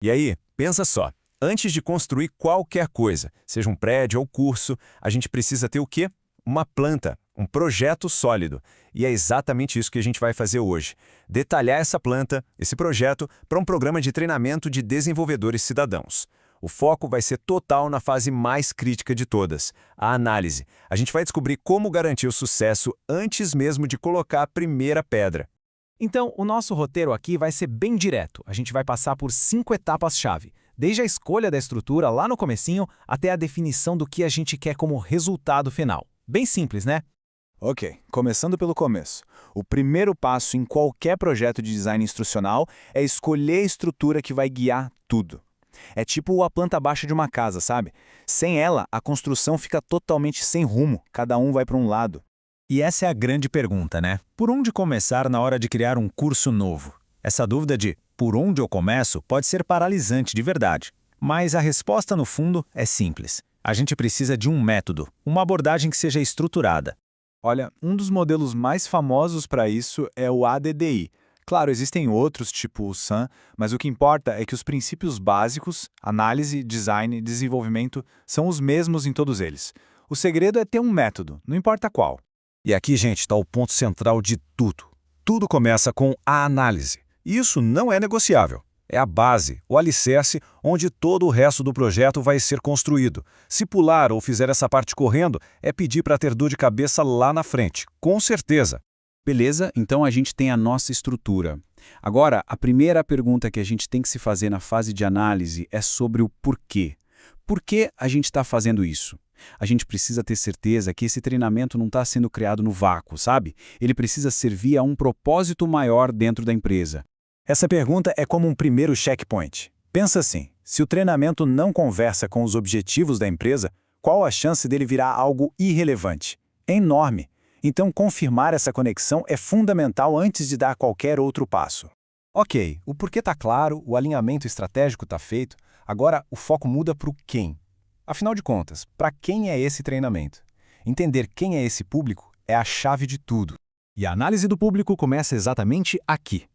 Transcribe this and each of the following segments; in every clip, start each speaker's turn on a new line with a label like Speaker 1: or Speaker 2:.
Speaker 1: E aí, pensa só. Antes de construir qualquer coisa, seja um prédio ou curso, a gente precisa ter o quê? Uma planta, um projeto sólido. E é exatamente isso que a gente vai fazer hoje. Detalhar essa planta, esse projeto, para um programa de treinamento de desenvolvedores cidadãos. O foco vai ser total na fase mais crítica de todas, a análise. A gente vai descobrir como garantir o sucesso antes mesmo de colocar a primeira pedra.
Speaker 2: Então, o nosso roteiro aqui vai ser bem direto. A gente vai passar por 5 etapas-chave, desde a escolha da estrutura lá no comecinho até a definição do que a gente quer como resultado final. Bem simples, né?
Speaker 3: Ok, começando pelo começo. O primeiro passo em qualquer projeto de design instrucional é escolher a estrutura que vai guiar tudo. É tipo a planta baixa de uma casa, sabe? Sem ela, a construção fica totalmente sem rumo, cada um vai para um lado.
Speaker 2: E essa é a grande pergunta, né? Por onde começar na hora de criar um curso novo? Essa dúvida de por onde eu começo pode ser paralisante de verdade. Mas a resposta, no fundo, é simples. A gente precisa de um método, uma abordagem que seja estruturada.
Speaker 3: Olha, um dos modelos mais famosos para isso é o ADDI. Claro, existem outros, tipo o SAM, mas o que importa é que os princípios básicos, análise, design e desenvolvimento, são os mesmos em todos eles. O segredo é ter um método, não importa qual.
Speaker 4: E aqui, gente, está o ponto central de tudo. Tudo começa com a análise. Isso não é negociável. É a base, o alicerce, onde todo o resto do projeto vai ser construído. Se pular ou fizer essa parte correndo, é pedir para ter dor de cabeça lá na frente, com certeza.
Speaker 5: Beleza, então a gente tem a nossa estrutura. Agora, a primeira pergunta que a gente tem que se fazer na fase de análise é sobre o porquê. Por que a gente está fazendo isso? A gente precisa ter certeza que esse treinamento não está sendo criado no vácuo, sabe? Ele precisa servir a um propósito maior dentro da empresa.
Speaker 3: Essa pergunta é como um primeiro checkpoint. Pensa assim, se o treinamento não conversa com os objetivos da empresa, qual a chance dele virar algo irrelevante? É enorme. Então, confirmar essa conexão é fundamental antes de dar qualquer outro passo.
Speaker 6: Ok, o porquê está claro, o alinhamento estratégico está feito, agora o foco muda para o quem. Afinal de contas, para quem é esse treinamento? Entender quem é esse público é a chave de tudo.
Speaker 2: E a análise do público começa exatamente aqui.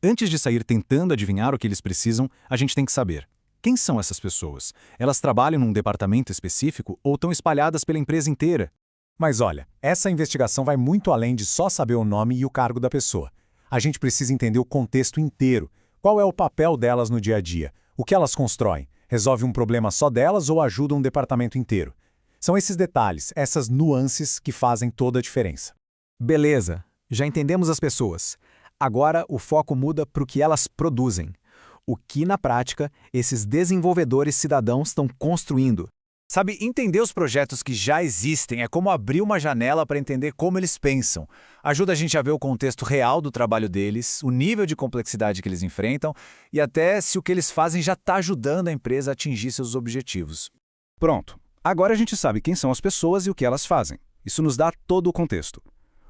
Speaker 2: Antes de sair tentando adivinhar o que eles precisam, a gente tem que saber: quem são essas pessoas? Elas trabalham num departamento específico ou estão espalhadas pela empresa inteira?
Speaker 6: Mas olha, essa investigação vai muito além de só saber o nome e o cargo da pessoa. A gente precisa entender o contexto inteiro. Qual é o papel delas no dia a dia? O que elas constroem? Resolve um problema só delas ou ajuda um departamento inteiro? São esses detalhes, essas nuances que fazem toda a diferença.
Speaker 2: Beleza, já entendemos as pessoas. Agora o foco muda para o que elas produzem. O que, na prática, esses desenvolvedores cidadãos estão construindo.
Speaker 3: Sabe, entender os projetos que já existem é como abrir uma janela para entender como eles pensam. Ajuda a gente a ver o contexto real do trabalho deles, o nível de complexidade que eles enfrentam e até se o que eles fazem já está ajudando a empresa a atingir seus objetivos.
Speaker 5: Pronto, agora a gente sabe quem são as pessoas e o que elas fazem. Isso nos dá todo o contexto.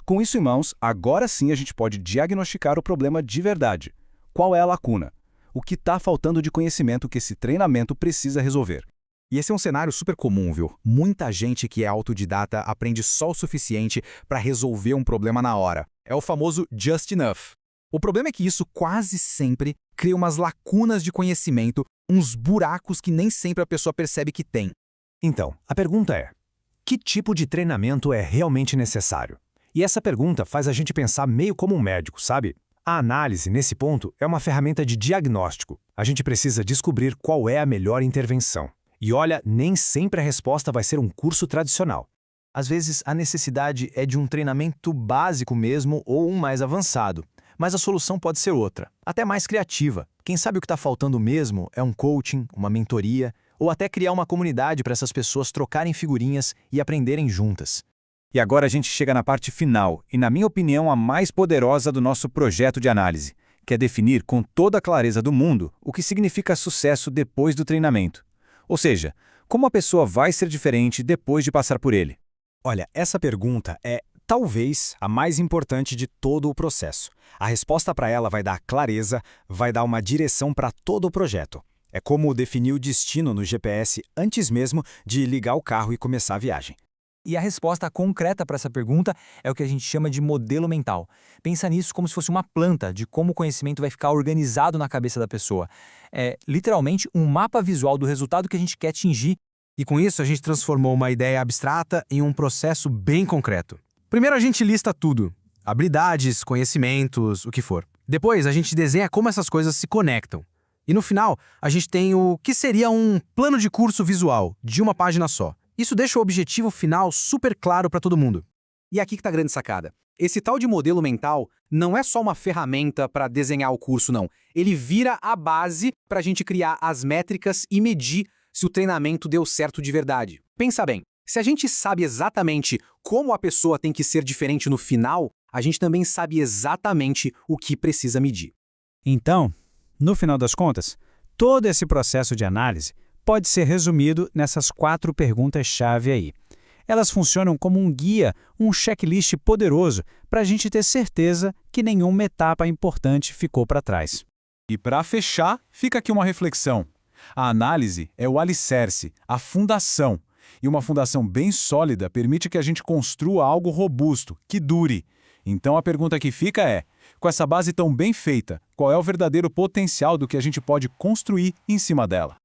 Speaker 5: Com isso em mãos, agora sim a gente pode diagnosticar o problema de verdade. Qual é a lacuna? O que está faltando de conhecimento que esse treinamento precisa resolver?
Speaker 2: E esse é um cenário super comum, viu? Muita gente que é autodidata aprende só o suficiente para resolver um problema na hora. É o famoso just enough. O problema é que isso quase sempre cria umas lacunas de conhecimento, uns buracos que nem sempre a pessoa percebe que tem.
Speaker 6: Então, a pergunta é: que tipo de treinamento é realmente necessário? E essa pergunta faz a gente pensar meio como um médico, sabe? A análise, nesse ponto, é uma ferramenta de diagnóstico. A gente precisa descobrir qual é a melhor intervenção. E olha, nem sempre a resposta vai ser um curso tradicional. Às vezes, a necessidade é de um treinamento básico mesmo ou um mais avançado. Mas a solução pode ser outra, até mais criativa. Quem sabe o que está faltando mesmo é um coaching, uma mentoria, ou até criar uma comunidade para essas pessoas trocarem figurinhas e aprenderem juntas.
Speaker 3: E agora a gente chega na parte final, e na minha opinião a mais poderosa do nosso projeto de análise, que é definir com toda a clareza do mundo o que significa sucesso depois do treinamento. Ou seja, como a pessoa vai ser diferente depois de passar por ele?
Speaker 2: Olha, essa pergunta é, talvez, a mais importante de todo o processo. A resposta para ela vai dar clareza, vai dar uma direção para todo o projeto. É como definir o destino no GPS antes mesmo de ligar o carro e começar a viagem.
Speaker 7: E a resposta concreta para essa pergunta é o que a gente chama de modelo mental. Pensa nisso como se fosse uma planta de como o conhecimento vai ficar organizado na cabeça da pessoa. É literalmente um mapa visual do resultado que a gente quer atingir.
Speaker 8: E com isso a gente transformou uma ideia abstrata em um processo bem concreto. Primeiro a gente lista tudo: habilidades, conhecimentos, o que for. Depois a gente desenha como essas coisas se conectam. E no final a gente tem o que seria um plano de curso visual, de uma página só. Isso deixa o objetivo final super claro para todo mundo.
Speaker 2: E aqui que tá a grande sacada. Esse tal de modelo mental não é só uma ferramenta para desenhar o curso, não. Ele vira a base para a gente criar as métricas e medir se o treinamento deu certo de verdade. Pensa bem, se a gente sabe exatamente como a pessoa tem que ser diferente no final, a gente também sabe exatamente o que precisa medir.
Speaker 5: Então, no final das contas, todo esse processo de análise pode ser resumido nessas 4 perguntas-chave aí. Elas funcionam como um guia, um checklist poderoso para a gente ter certeza que nenhuma etapa importante ficou para trás.
Speaker 3: E para fechar, fica aqui uma reflexão. A análise é o alicerce, a fundação. E uma fundação bem sólida permite que a gente construa algo robusto, que dure. Então a pergunta que fica é, com essa base tão bem feita, qual é o verdadeiro potencial do que a gente pode construir em cima dela?